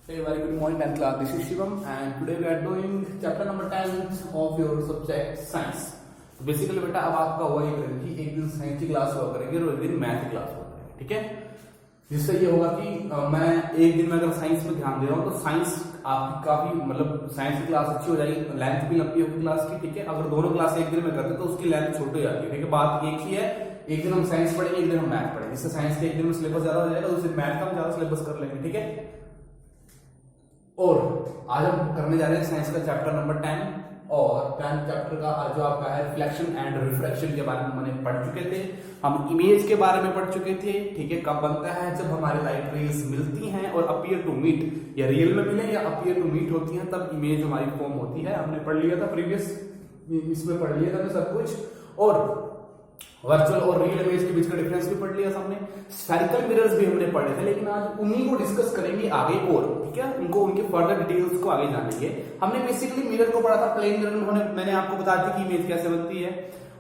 Hey, very good morning, 10th class. This is Shivam, and today we are doing chapter number 10 of your subject science. तो basically बेटा अब आपका वही करेंगे कि एक दिन साइंस की क्लास हुआ करेंगे और एक दिन मैथ की क्लास हुआ करेंगे, ठीक है। जिससे ये होगा कि मैं एक दिन में अगर साइंस में ध्यान दे रहा हूँ तो साइंस आपकी काफी मतलब साइंस की क्लास अच्छी हो जाएगी, लेंथ भी लंबी होगी क्लास की, ठीक है। अगर दोनों क्लास एक दिन में करते तो उसकी लेंथ छोटी हो जाती है, ठीक है। बात एक ही है, एक दिन हम साइंस पढ़ेंगे, एक दिन हम मैथ पढ़ेंगे। जिससे साइंस के एक दिन में सिलेबस ज्यादा हो जाएगा, दूसरे मैथ का हम ज्यादा सिलेबस कर लेंगे, ठीक है। और आज हम करने जा रहे हैं साइंस का चैप्टर नंबर 10 और 10 चैप्टर का जो आपका है रिफ्लेक्शन एंड रिफ्रैक्शन के बारे में मैंने पढ़ चुके थे। हम इमेज के बारे में पढ़ चुके थे, ठीक है। कब बनता है, जब हमारी लाइट रेज मिलती हैं और अपीयर टू मीट, या रियल में मिले या अपीयर टू मीट होती हैं, तब इमेज हमारी फॉर्म होती है। हमने पढ़ लिया था प्रीवियस इसमें पढ़ लिया था सब कुछ। और वर्चुअल और रियल इमेज के बीच का डिफरेंस भी पढ़ लिया हमने। स्फेरिकल मिरर्स भी हमने पढ़े थे, लेकिन आज उन्हीं को डिस्कस करेंगे आगे और, ठीक है। उनको उनके फर्दर डिटेल्स को आगे जानेंगे। हमने बेसिकली मिरर को पढ़ा था, प्लेन मिरर में मैंने आपको बता दी कि इमेज कैसे बनती है।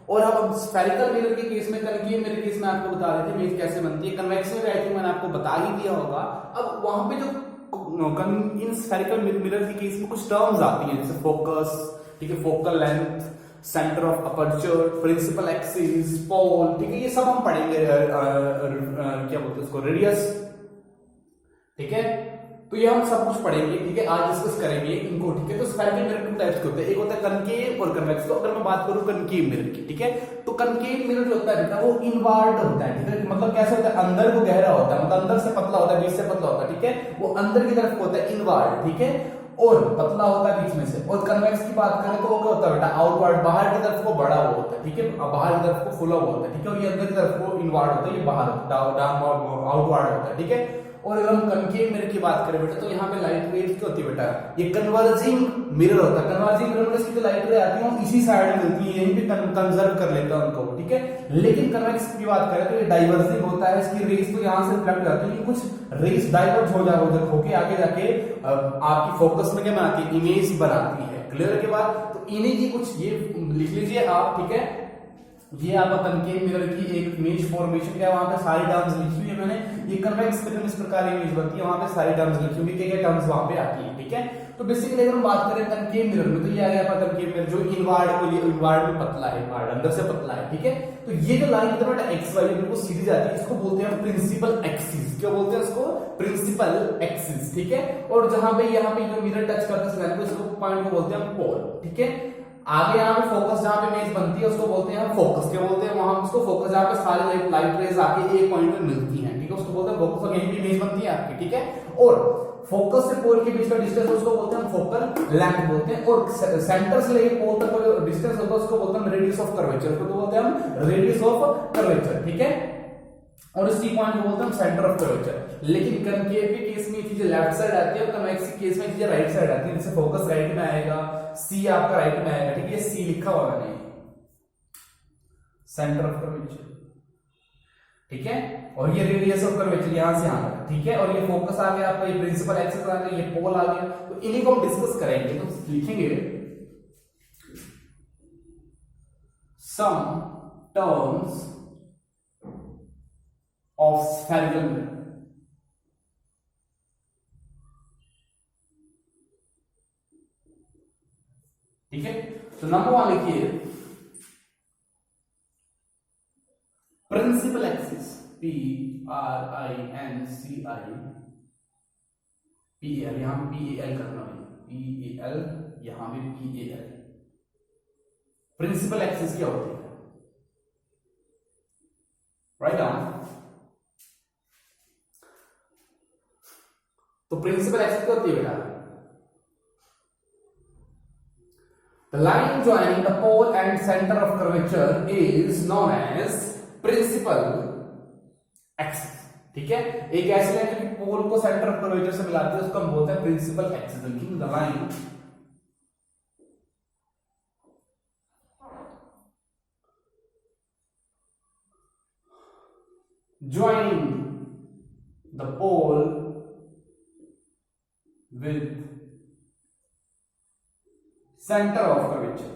और हम स्फेरिकल मिरर के केस में कनकेव मिरर के केस में आपको बता देते इमेज कैसे बनती है। कन्वेक्स में आई थिंक मैंने आपको बता ही दिया होगा। अब वहां पे जो इन स्फेरिकल मिरर के केस में कुछ टर्म्स आती हैं, जैसे फोकस, ठीक है, focal length, centre of aperture, principal axis, pole, ठीक है। ये सब हम पढ़ेंगे, क्या बोलते हैं उसको, रेडियस, ठीक है। तो ये हम सब कुछ पढ़ेंगे, ठीक है। आज डिस्कस करेंगे इनको, ठीक है। तो स्फेरिकल मिरर टू टाइप्स के होते हैं, एक होता है कनकेव और कन्वेक्स। तो अगर मैं बात करूं कनकेव मिरर की, ठीक है, तो कनकेव मिरर जो होता है बेटा वो इनवर्ड होता है, ठीक है। मतलब कैसे होता है, अंदर को गहरा होता है, मतलब अंदर से पतला होता है, बीच से पतला होता है, ठीक है। वो अंदर की तरफ होता है इनवर्ड, ठीक है, और पतला होता है बीच में से। और कन्वेक्स की बात करें तो वो क्या होता है बेटा, आउटवर्ड, बाहर की तरफ को बड़ा हुआ होता है, ठीक है। बाहर की तरफ को फुला हुआ होता है, ठीक है। और ये अंदर की तरफ को इनवर्ड होता है, ये बाहर आउटवर्ड होता है, ठीक है। और अगर हम कनकेव मिरर की बात करें बेटा, तो यहाँ पे लाइट रेज क्या होती है बेटा, ये कन्वर्जिंग मिरर होता है। कन्वर्जिंग मिरर में इसकी जो लाइट रे आती है वो इसी साइड मिलती है, यहीं पे कंजर्व कर लेता है उनको, ठीक है। लेकिन कन्वेक्स की बात करें तो ये डाइवर्जिंग होता है, इसकी रेज तो यहाँ से रिफ्लेक्ट जाती है, कुछ रेज डाइवर्ज हो जाए उधर होके आगे जाके आपकी फोकस में क्या बनाती है, इमेज बनाती है। क्लियर के बाद तो इन्हीं की कुछ ये लिख लीजिए आप, ठीक है। ये आपका कनकेव मिरर की एक इमेज फॉर्मेशन क्या है, वहां पे सारी टर्म्स लिखी हुई है मैंने। ये कन्वेक्स मिरर में इस प्रकार इमेज बनती है, वहां पे सारी टर्म्स लिखी हुई है, क्या टर्म्स वहां पे आती है, ठीक है। तो बेसिकली अगर हम बात करें कनकेव मिरर में, तो ये आ गया आपका कनकेव मिरर जो इनवर्ड में पतला है, इनवर्ड अंदर से पतला है, ठीक है। तो ये जो लाइन है बेटा एक्स वाई बिल्कुल सीधी जाती है, इसको बोलते हैं प्रिंसिपल एक्सिस। क्या बोलते हैं इसको, प्रिंसिपल एक्सिस, ठीक है। और जहां पे यहाँ पे जो मिरर टच करता है इस लाइन को, इसको पॉइंट को बोलते हैं पोल, ठीक है। आगे यहाँ पे फोकस जहां पे इमेज बनती है उसको बोलते हैं फोकस। क्या बोलते हैं वहां उसको, फोकस जहां पे सारी लाइट रेज आके एक पॉइंट पे मिलती हैं, ठीक है, उसको बोलते हैं फोकस। और यहीं पे इमेज बनती है आपकी, ठीक है। और फोकस से पोल के बीच का डिस्टेंस उसको बोलते हैं फोकल लेंथ बोलते हैं। और सेंटर से लेके पोल तक का जो डिस्टेंस होता है उसको बोलते हैं रेडियस ऑफ कर्वेचर, उसको बोलते हैं हम रेडियस ऑफ कर्वेचर, ठीक है। और इसी पॉइंट को बोलते हैं सेंटर ऑफ कर्वेचर। लेकिन कनकेव के केस में चीजें लेफ्ट साइड आती है और कन्वेक्स के केस में चीजें राइट साइड आती है। जैसे फोकस राइट में आएगा, सी आपका राइट में आएगा, ठीक है। सी लिखा हुआ मैंने, सेंटर ऑफ कर्वेचर, ठीक है। और ये रेडियस ऑफ कर्वेचर यहां से आ गया, ठीक है। और ये फोकस आ गया आपका, ये प्रिंसिपल एक्सिस आ गया, ये पोल आ गया। तो इन्हीं को हम डिस्कस करेंगे। तो लिखेंगे some terms of spherical mirror, ठीक है। तो नंबर 1 लिखिए principal axis, P R I N C I P A L, यहां पे P A L करना है, P A L, यहां पे P A L। Principal axis क्या होती है, राइट डाउन। तो प्रिंसिपल एक्सिस क्या होती है बेटा, the line joining the pole and center of curvature is known as principal axis, ठीक है। एक ऐसी लाइन जो कि पोल को सेंटर ऑफ कर्वेचर से मिलाती है उसको हम बोलते हैं प्रिंसिपल एक्सिस। लेकिन the line joining the pole with center of curvature,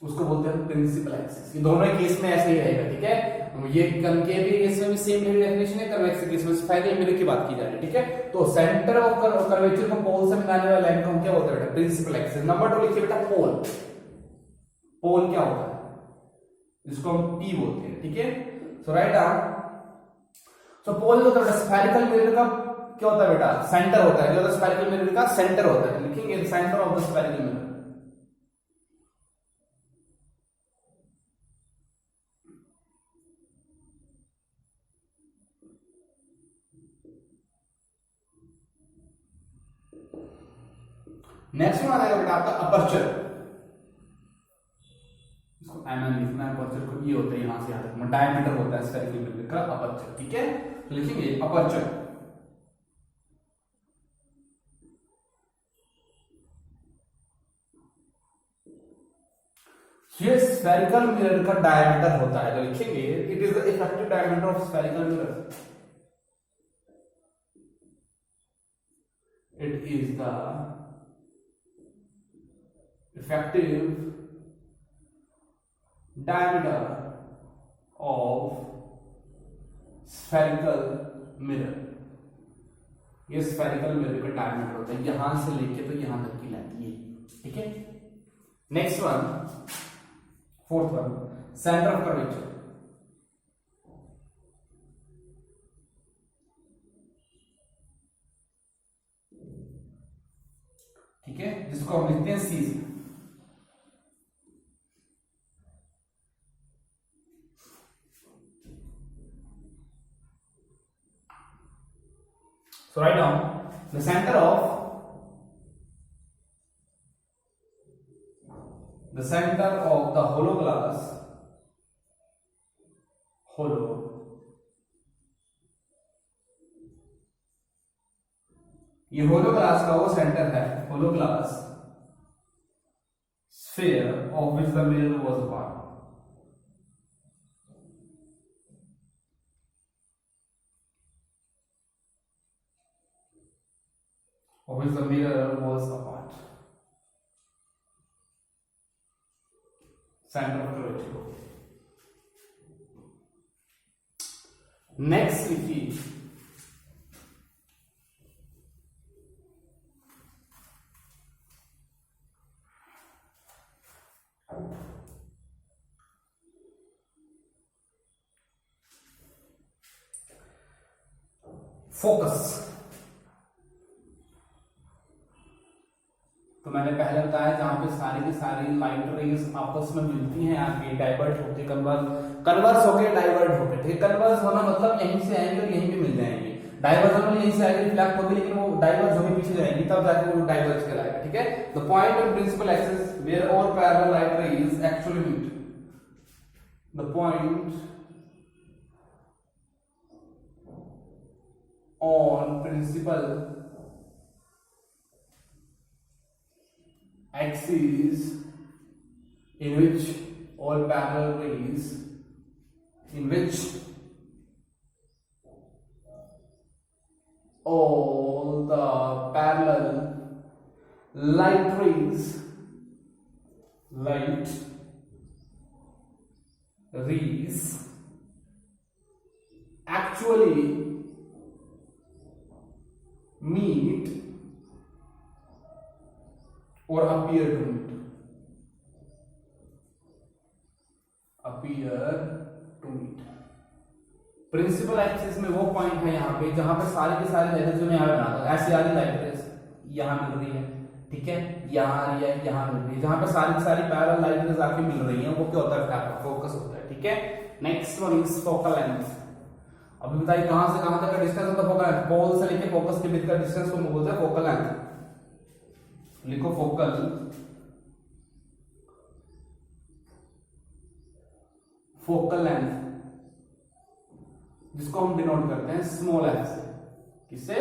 उसको बोलते हैं प्रिंसिपल एक्सिस। ये दोनों केस में ऐसे ही रहेगा, ठीक है। ये कनकेव केस में भी सेम डेफिनेशन है, कन्वेक्स केस में स्फेरिकल मिरर की बात की जा रही है, ठीक है। तो सेंटर ऑफ कर्वेचर को पोल से मिलाने वाला लाइन को हम क्या बोलते हैं बेटा, प्रिंसिपल एक्सिस। नंबर 2 लिखिए बेटा पोल। पोल क्या होता है, जिसको हम पी बोलते हैं, ठीक है। So write down. सो पोल होता है स्फेरिकल मिरर का क्या होता है बेटा, सेंटर होता है। जो स्फेरिकल मिरर का सेंटर होता है, लिखेंगे centre of the spherical mirror. Next में आ जाएगा बेटा आपका अपर्चर। इसको एमएन लिखना है, अपर्चर को ये होता है यहां से यहां तक, डायमीटर होता है स्फेरिकल मिरर का अपर्चर, ठीक है। तो लिखेंगे अपर्चर। ये स्फेरिकल मिरर का डायमीटर होता है, तो लिखेंगे it is the effective diameter of spherical mirror. It is the effective diameter of spherical mirror। ये spherical mirror का diameter होता है, यहां से लेके तो यहां तक की लेंथ ये, ठीक है। Next one, fourth one, centre of curvature. ठीक है, जिसको हम लिखते हैं सी से। So write down the center of the hollow glass, ये होलो ग्लास का वो सेंटर है, hollow glass sphere of which the mirror was a part. Of which the mirror was a part. Center of curvature। Next लिखिए focus. तो मैंने पहले बताया जहां पे सारी की सारी लाइट रेज आपस में मिलती हैं, आगे डाइवर्ट होके कन्वर्स होके डाइवर्ट होके, ठीक है। कन्वर्स होना मतलब यहीं से आएंगे और यहीं पे मिल जाएंगे। डाइवर्जन में यहीं से आएगी रिफ्लेक्ट होगी, लेकिन वो डाइवर्ज होके पीछे जाएंगी, तब जाके वो डाइवर्ज कहलाएगा, ठीक है। The point of principal axis where all parallel light rays actually meet. The point on principal axis in which all parallel rays, in which all the parallel light rays actually meet or appear to meet, principal axis में वो point है यहाँ पे जहां पे सारे के सारे लाइट जो मैं यहाँ बना दूं, ऐसी वाली लाइट यहाँ मिल रही है, ठीक है, यहाँ आ रही है, यहाँ मिल रही है, जहां पे सारी की सारी पैरेलल लाइट आके मिल रही है, वो क्या होता है, फोकस होता है, ठीक है। Next one is focal length. अभी बताइए कहां से कहां तक का डिस्टेंस होता है फोकल लेंथ, पोल से लेके फोकस के बीच का डिस्टेंस को बोलते हैं फोकल लेंथ। लिखो फोकल लेंथ, जिसको हम डिनोट करते हैं स्मॉल एफ से। किससे?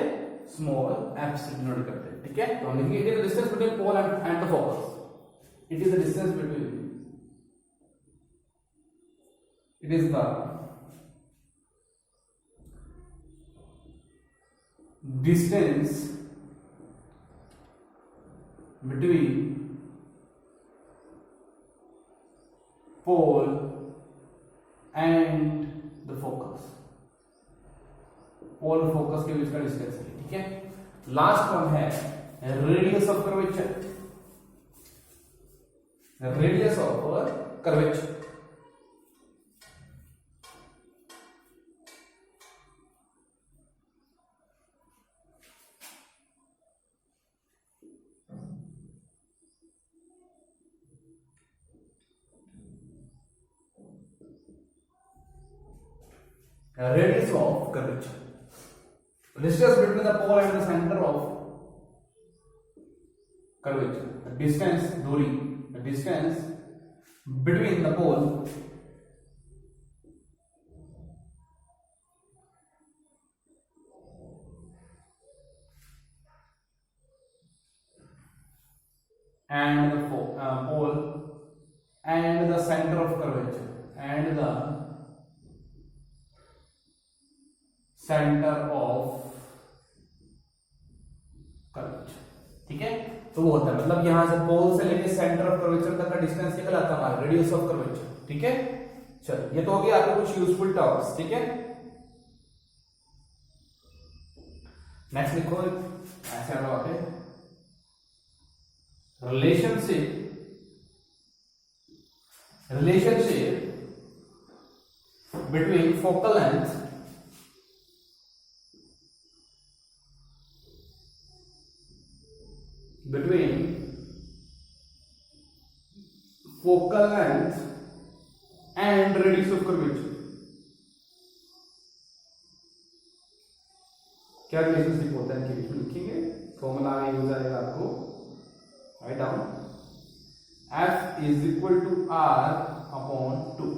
स्मॉल एफ से डिनोट करते हैं, ठीक है। तो हम लिखेंगे it is the distance between pole and the focus. It is the distance between, it is the distance between pole and the focus, pole focus के बीच का डिस्टेंस है, ठीक है। लास्ट वन है radius of curvature, radius of curvature. Radius of curvature, distance between the pole and the center of curvature, the distance दूरी, the distance between the pole and the pole and the center of curvature and the centre of curvature, ठीक है। तो वो होता है मतलब यहां से पोल से लेके सेंटर ऑफ कर्वेचर तक का डिस्टेंस निकल आता है हमारा रेडियस ऑफ कर्वेचर, ठीक है। चलो ये तो हो गया आपको कुछ यूजफुल टर्म्स, ठीक है। नेक्स्ट लिखो ऐसे आगे relationship between focal length and radius of curvature, क्या रिलेशनशिप होता है इनके बीच में लिखेंगे, फॉर्मूला आगे यूज आएगा आपको, write down F is equal to R upon 2।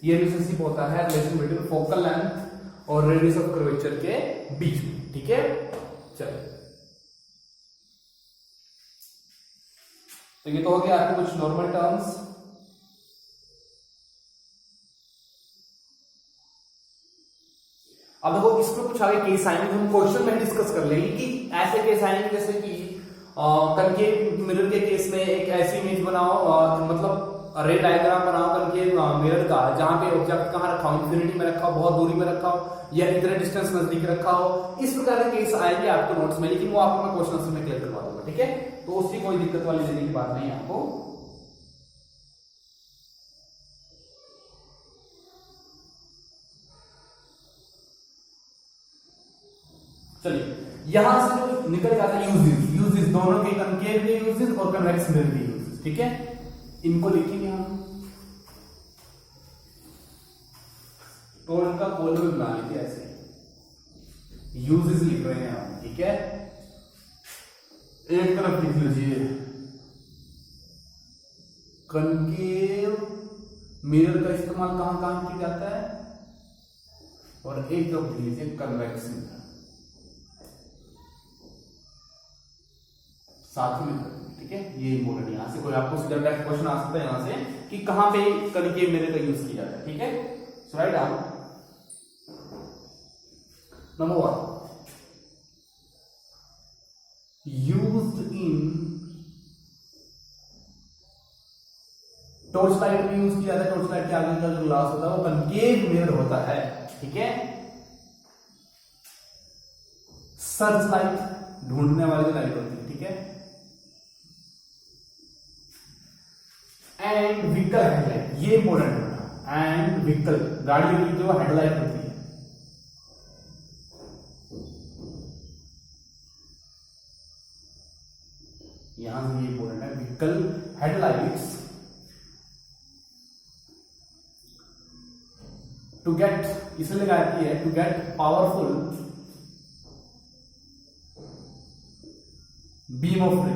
ये रिलेशनशिप होता है रिलेशन बिटवीन फोकल लेंथ और रेडियस ऑफ कर्वेचर के बीच में, ठीक है। चलो तो ये तो हो गया आपके कुछ नॉर्मल टर्म्स। अब देखो इसमें कुछ आगे केस आएंगे, हम क्वेश्चन में डिस्कस कर लेंगे कि ऐसे केस आएंगे जैसे कि कनकेव मिरर के केस में एक ऐसी इमेज बनाओ, मतलब रे डायग्राम बनाओ कनकेव मिरर का, जहां पे ऑब्जेक्ट कहां रखा हो, इंफिनिटी में रखा हो, बहुत दूरी में रखा हो, या इतने डिस्टेंस नजदीक रखा हो। इस प्रकार के केस आएंगे आपको नोट्स में, लेकिन वो आपको मैं क्वेश्चन आंसर में क्लियर करवा दूंगा, ठीक है। तो उसकी कोई दिक्कत वाली लेने की बात नहीं है आपको। चलिए यहां से जो निकल जाता है यूजेस दोनों के, कनकेव के यूजेस और कन्वेक्स मिरर के यूजेस, ठीक है। इनको लिखेंगे हम, तो इनका कॉलम बना लीजिए ऐसे, यूजेस लिख रहे हैं हम, ठीक है। एक तरफ लिख लीजिए कनकेव मिरर का इस्तेमाल कहां कहां किया जाता है, और एक तरफ लिख लीजिए कन्वेक्स मिरर, साथ में, ठीक है। ये इंपॉर्टेंट, यहां से कोई आपको सीधा डायरेक्ट क्वेश्चन आ सकता है यहां से कि कहां पे कनकेव मिरर का यूज किया जाता है, ठीक है। So write down number 1 used in torch light में यूज किया जाता है। टॉर्च लाइट के आगे का जो ग्लास होता है वो कनकेव मिरर होता है, ठीक है। सर्च लाइट ढूंढने वाली लाइट होती है, ठीक है। एंड व्हीकल हेडलाइट, ये इंपॉर्टेंट होगा, एंड व्हीकल गाड़ी की जो हेडलाइट होती है, यहां से ये इंपॉर्टेंट है, व्हीकल हेडलाइट्स टू गेट, इसलिए लगाती है to get powerful beam of ray,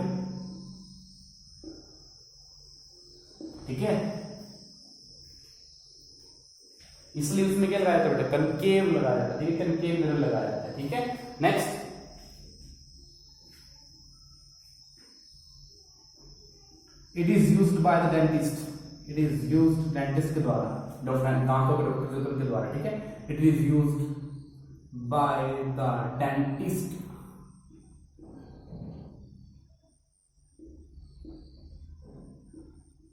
ठीक है। इसलिए उसमें क्या लगाया जाता है बेटा, कनकेव लगाया जाता है, ठीक है, कनकेव मिरर लगाया जाता है, ठीक है। Next it is used by the dentist, it is used dentist के द्वारा, डॉक्टर दांतों के डॉक्टर के द्वारा, ठीक है। It is used by the dentist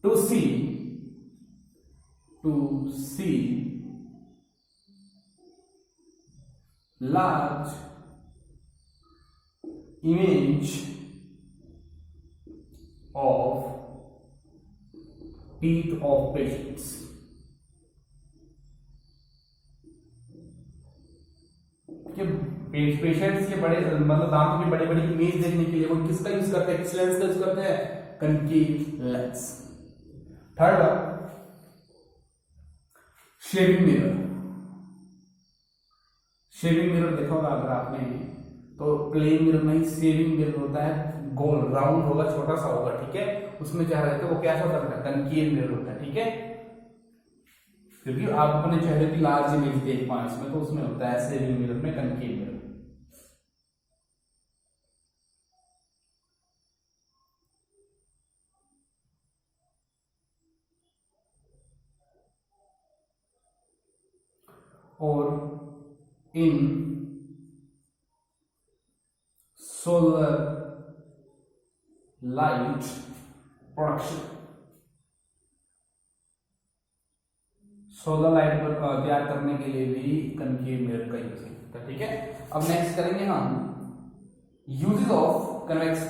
to see to see large image of teeth of patients. पेशेंट्स के बड़े मतलब दांतों की बड़ी बड़ी इमेज देखने के लिए वो किसका यूज करते हैं, किस लेंस का यूज करते हैं, concave lens. Third shaving mirror. Shaving mirror देखा होगा अगर आपने, तो प्लेन मिरर नहीं, शेविंग मिरर होता है, गोल राउंड होगा, छोटा सा होगा, ठीक है। उसमें क्या रहता है, वो कैसा होता है, कनकेव मिरर होता है, ठीक है। क्योंकि आप अपने चेहरे की लार्ज इमेज देख पाए इसमें, तो उसमें होता है शेविंग मिरर में कनकेव मिरर। और in solar light production, solar light पर तैयार करने के लिए भी कनकेव मिरर का यूज होता है, ठीक है। अब नेक्स्ट करेंगे हम यूजेस ऑफ कन्वेक्स।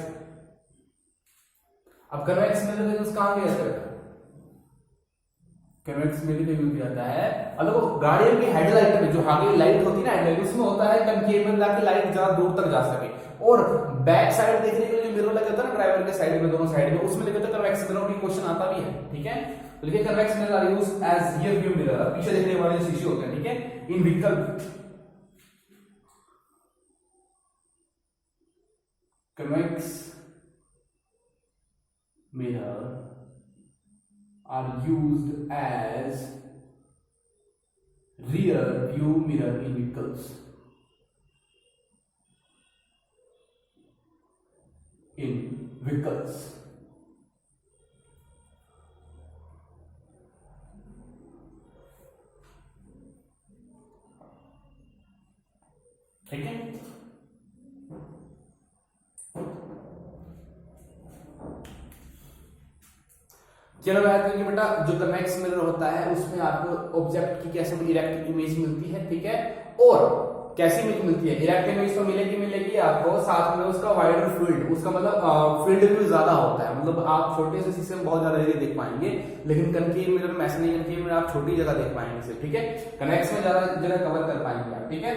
अब कन्वेक्स मिरर का यूज कहां किया जाता है, कन्वेक्स मिरर का यूज किया जाता है मतलब गाड़ियों की हेडलाइट में जो आगे लाइट होती है ना, हेडलाइट, उसमें होता है कनकेव मिरर ताकि लाइट ज्यादा दूर तक जा सके। और बैक साइड देखने के लिए मिरर लगा होता है ना ड्राइवर के साइड में, दोनों साइड में, उसमें लिखा होता है कन्वेक्स मिरर, भी क्वेश्चन आता भी है, ठीक है। तो लिखिए convex mirror are used as rear view mirror, पीछे देखने वाले जो शीशे होते हैं, ठीक है, in vehicle. Convex mirror are used as rear view mirror in vehicles. In vehicles. ठीक है। चलो बात करेंगे बेटा, जो कन्वेक्स मिरर होता है उसमें आपको ऑब्जेक्ट की कैसे इरेक्ट इमेज मिलती है, ठीक है। और कैसी इमेज मिलती है, इरेक्ट इमेज तो मिलेगी आपको, साथ में उसका वाइडर फील्ड, उसका मतलब फील्ड भी ज्यादा होता है, मतलब आप छोटे से शीशे में बहुत ज्यादा एरिया देख पाएंगे, लेकिन कनकेव मिरर में ऐसा नहीं, कनकेव मिरर आप छोटी जगह देख पाएंगे इसे, ठीक है। कन्वेक्स में ज्यादा जगह कवर कर पाएंगे आप, ठीक है।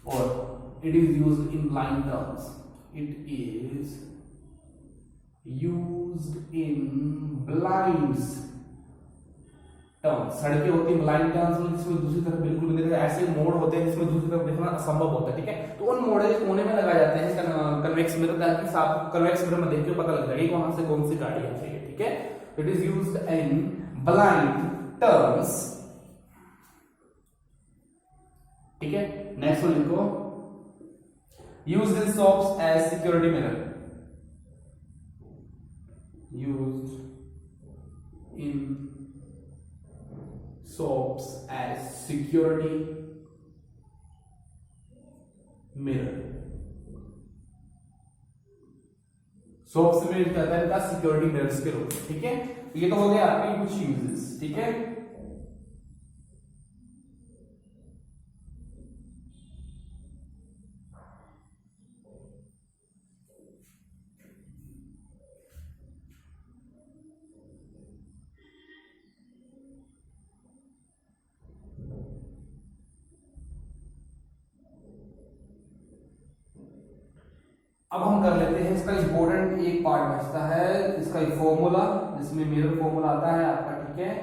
और it is used in line terms, it is used in blind terms. सड़कें होती हैं ब्लाइंड टर्म्स में, जिसमें दूसरी तरफ बिल्कुल नहीं देखा, ऐसे मोड़ होते हैं जिसमें दूसरी तरफ देखना असंभव होता है, ठीक है। तो उन मोड़े कोने में लगाए जाते हैं कन्वेक्स मिरर, ताकि साफ कन्वेक्स मिरर में देख के पता लग जाएगा कि वहां से कौन सी गाड़ी आ रही है, ठीक है। It is used in blind terms, ठीक है। नेक्स्ट वन लिखो, used in shops as security mirror, used in shops as security mirror। Shops में यूज करता है इनका सिक्योरिटी मिरर्स के रूप में, ठीक है। ये तो हो गया आपके कुछ यूजेस, ठीक है। अब हम कर लेते हैं इसका इंपॉर्टेंट एक पार्ट बचता है, इसका एक फॉर्मूला, जिसमें मिरर फॉर्मूला आता है आपका, ठीक है।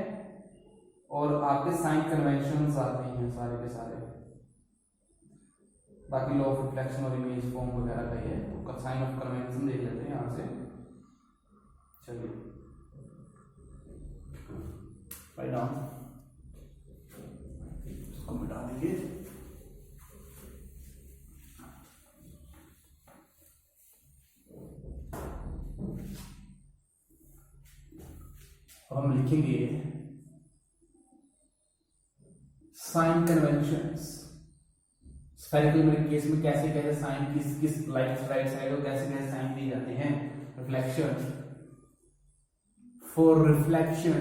और आपके साइन कन्वेंशंस आते हैं सारे के सारे, बाकी लॉ ऑफ रिफ्लेक्शन और इमेज फॉर्म वगैरह का ही है, तो साइन ऑफ कन्वेंशन देख लेते हैं यहां से। चलिए राइट डाउन, इसको मिटा देंगे। हम लिखेंगे sign conventions. Spherical mirror case में कैसे कैसे साइन किस राइट साइड और कैसे कैसे साइन दिए जाते हैं, reflection, for reflection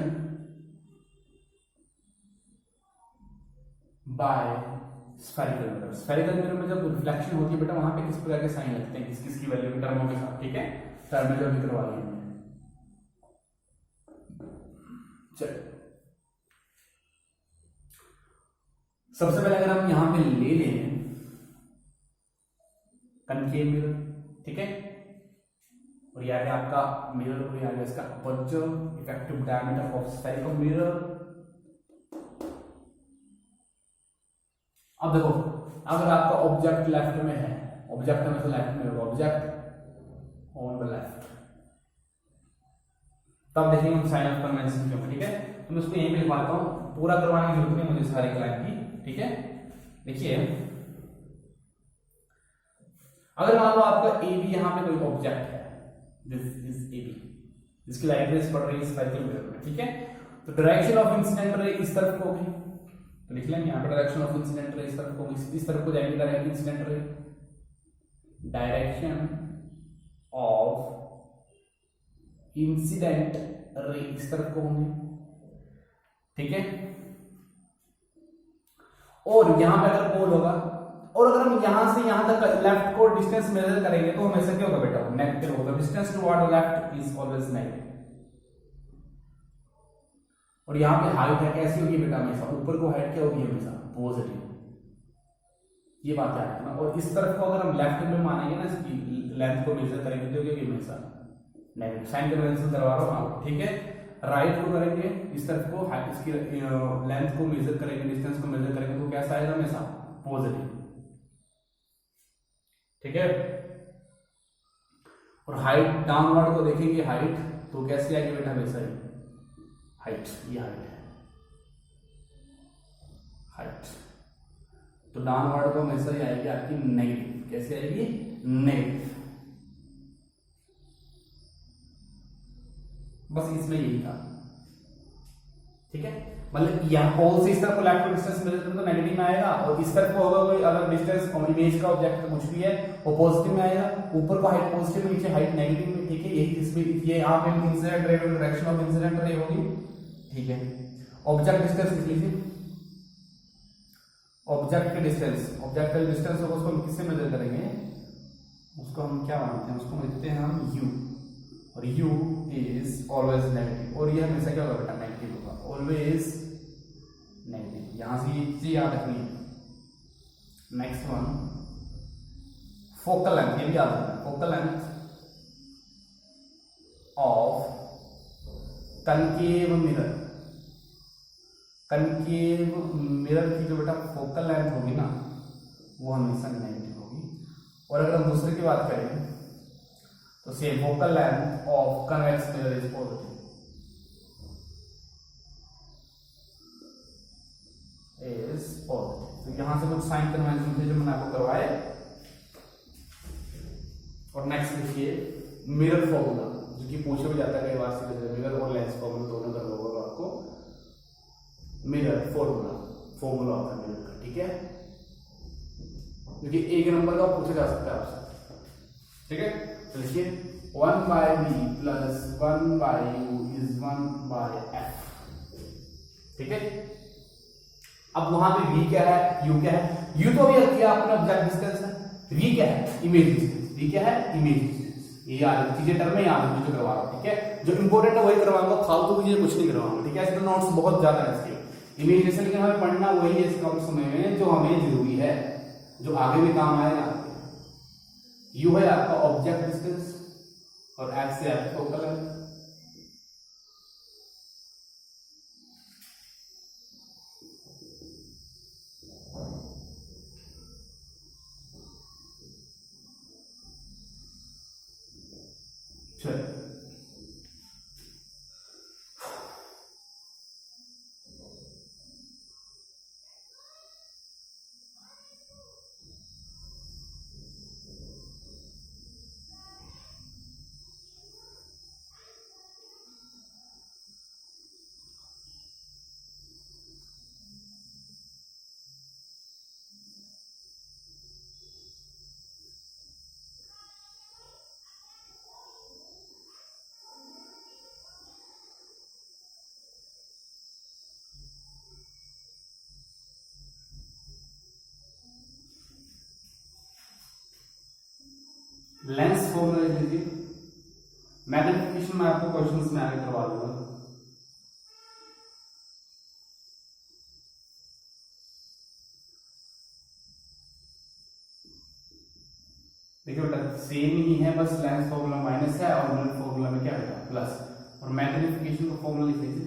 by spherical mirror. Spherical mirror में जब रिफ्लेक्शन होती है बेटा वहां पे किस प्रकार के साइन लगते हैं, किस किस की वैल्यू के टर्मों के साथ, ठीक है। टर्म जो भी करवा लिया हमने। चलो सबसे पहले अगर हम यहां पे ले लें कनकेव मिरर, ठीक है, और यह है आपका मिरर और यह है इसका aperture effective diameter of spherical mirror. अब देखो अगर आपका ऑब्जेक्ट लेफ्ट में है, ऑब्जेक्ट में तो लेफ्ट में होगा, ऑब्जेक्ट ऑन द लेफ्ट, तब देखेंगे हम साइन ऑफ कन्वेंशन क्यों, ठीक है। तो मैं उसको यहीं पे लिखवाता हूं, पूरा करवाने की जरूरत नहीं मुझे सारी क्लाइंट की, ठीक है। देखिए अगर मान लो आपका ए बी यहाँ पे कोई ऑब्जेक्ट है, दिस इज ए बी, जिसकी लाइट रेस पड़ रही है स्फेरिकल मिरर में, ठीक है। तो डायरेक्शन ऑफ इंसिडेंट रे इस तरफ को होगी, तो लिख लेंगे यहाँ पे डायरेक्शन ऑफ इंसिडेंट रे इस तरफ को, इस तरफ को जाएंगे direct incident ray, direction of incident ray इस तरफ को होंगे, ठीक है। और यहां पे अगर पोल होगा, और अगर हम यहां से यहां तक लेफ्ट को डिस्टेंस मेजर करेंगे तो हमेशा क्या होगा बेटा, नेगेटिव होगा। Distance toward left is always negative. और यहां पे हाइट है कैसी होगी बेटा, हमेशा ऊपर को हाइट क्या होगी, हमेशा पॉजिटिव, ये बात याद रखना। और इस तरफ को अगर हम लेफ्ट में मानेंगे ना, इसकी लेंथ को मेजर करेंगे तो क्या हमेशा नेगेटिव। साइन कन्वेंशन करवा रहा हूं आप, ठीक है। राइट को करेंगे इस तरफ को, इसकी लेंथ को मेजर करेंगे, डिस्टेंस को मेजर करेंगे तो कैसा आएगा, हमेशा पॉजिटिव, ठीक है। और हाइट डाउनवर्ड को देखेंगे, हाइट तो कैसी आएगी बेटा, हमेशा ही हाइट, ये हाइट है, हाइट तो डाउनवर्ड को हमेशा ही आएगी आपकी नेगेटिव। कैसे आएगी, नेगेटिव। बस इसमें यही था, ठीक है। मतलब यहाँ पोल से इस तरफ को लेफ्ट को डिस्टेंस मेजर करें तो नेगेटिव में आएगा, और इस तरफ को होगा कोई अगर डिस्टेंस इमेज का ऑब्जेक्ट कुछ भी है वो पॉजिटिव में आएगा। ऊपर को हाइट पॉजिटिव में, नीचे हाइट नेगेटिव में, ठीक है। यही इसमें ये यहाँ पे इंसिडेंट रे और डायरेक्शन ऑफ इंसिडेंट रे होगी, ठीक है। ऑब्जेक्ट डिस्टेंस लिख लीजिए, ऑब्जेक्ट के डिस्टेंस, ऑब्जेक्ट का डिस्टेंस होगा उसको हम किससे मेजर करेंगे, उसको हम क्या मानते हैं, उसको लिखते हैं हम u, और u इज ऑलवेज नेगेटिव। और ये हमेशा क्या होगा बेटा, नेगेटिव होगा, ऑलवेज नेगेटिव। यहां से ये चीज याद रखनी है। नेक्स्ट वन फोकल लेंथ, ये भी याद रखना, focal length of concave mirror. Concave mirror की जो बेटा फोकल लेंथ होगी ना, वो हमेशा नेगेटिव होगी। और अगर हम दूसरे की बात करें तो same focal length of convex mirror is positive, is positive. तो यहां से कुछ साइन कन्वेंशन थे जो मैंने आपको करवाए। और नेक्स्ट देखिए मिरर फॉर्मूला, जो कि पूछा भी जाता है कई बार से, मिरर और लेंस फॉर्मूला दोनों का होगा आपको। मिरर फॉर्मूला, फॉर्मूला होता है मिरर का, ठीक है, क्योंकि एक नंबर का पूछा जा सकता है आपसे, ठीक है। तो लिखिए 1/v plus 1/u is 1/f, ठीक है। अब वहां पे v क्या है, u क्या है। u तो अभी किया आपने ऑब्जेक्ट डिस्टेंस है, v क्या है, इमेज डिस्टेंस। v क्या है, इमेज डिस्टेंस। ये याद चीजें टर्म में याद रखिए जो करवा रहा हूं, ठीक है। जो इंपॉर्टेंट है वही करवाऊंगा, फालतू चीजें कुछ नहीं करवाऊंगा, ठीक है। इसके नोट्स बहुत ज्यादा है इसके। इमेज डिस्टेंस लेकिन हमें पढ़ना वही है इस कम समय में जो हमें जरूरी है, जो आगे भी काम आएगा। u है आपका ऑब्जेक्ट डिस्टेंस और f से आपकी फोकल लेंथ। चलिए लेंस फॉर्मूला लिख लीजिए। मैग्निफिकेशन में आपको क्वेश्चंस में आगे करवा दूंगा। देखिए बेटा सेम ही है, बस लेंस फॉर्मूला माइनस है और मिरर फॉर्मूला में क्या बेटा प्लस, और मैग्निफिकेशन का फॉर्मूला लिख लीजिए।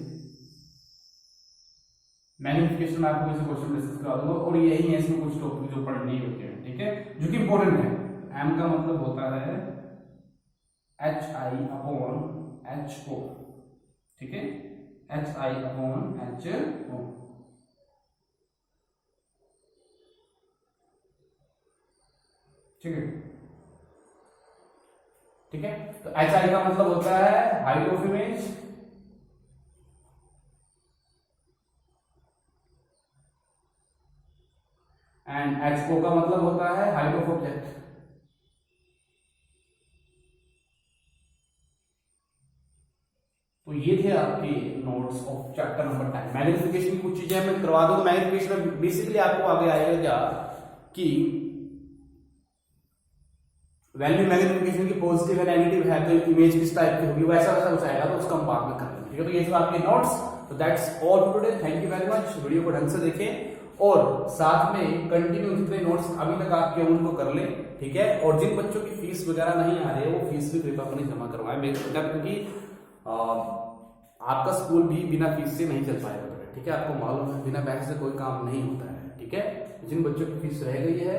मैग्निफिकेशन में आपको वैसे क्वेश्चन डिस्कस करा दूंगा और यही है इसमें कुछ टॉपिक जो पढ़ने ही होते हैं, ठीक है, जो कि इंपॉर्टेंट है। एम का मतलब होता है HI/HO, ठीक है, HI/HO, ठीक है, ठीक है। तो HI का मतलब होता है height of image, and HO का मतलब होता है हाइट ऑफ ऑब्जेक्ट। तो ये थे आपके notes of chapter number 10। Magnification की कुछ चीजें मैं करवा दूं। मैग्निफिकेशन में बेसिकली आपको आगे आएगा क्या कि वैल्यू मैग्निफिकेशन की पॉजिटिव है नेगेटिव है तो इमेज किस टाइप की होगी, वैसा वैसा कुछ आएगा, तो उसका हम बाद में कर लेंगे, ठीक है। तो ये सब आपके नोट्स। तो that's all today. Thank you very much. Video को ढंग से देखें और साथ में कंटिन्यू जितने नोट्स अभी तक आपके उनको कर लें, ठीक है। और जिन बच्चों की फीस वगैरह नहीं आ रही है वो फीस भी कृपया अपनी जमा करवाएं, क्योंकि आपका स्कूल भी बिना फीस से नहीं चल पाएगा, ठीक है। आपको मालूम है बिना पैसे से कोई काम नहीं होता है, ठीक है। जिन बच्चों की फीस रह गई है,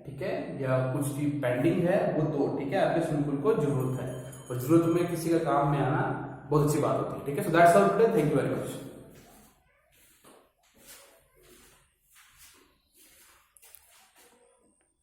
ठीक है, या कुछ भी पेंडिंग है वो तो, ठीक है, आपके स्कूल को जरूरत है, और जरूरत में किसी का काम में आना बहुत अच्छी बात होती है, ठीक है। So that's all today. Thank you very much.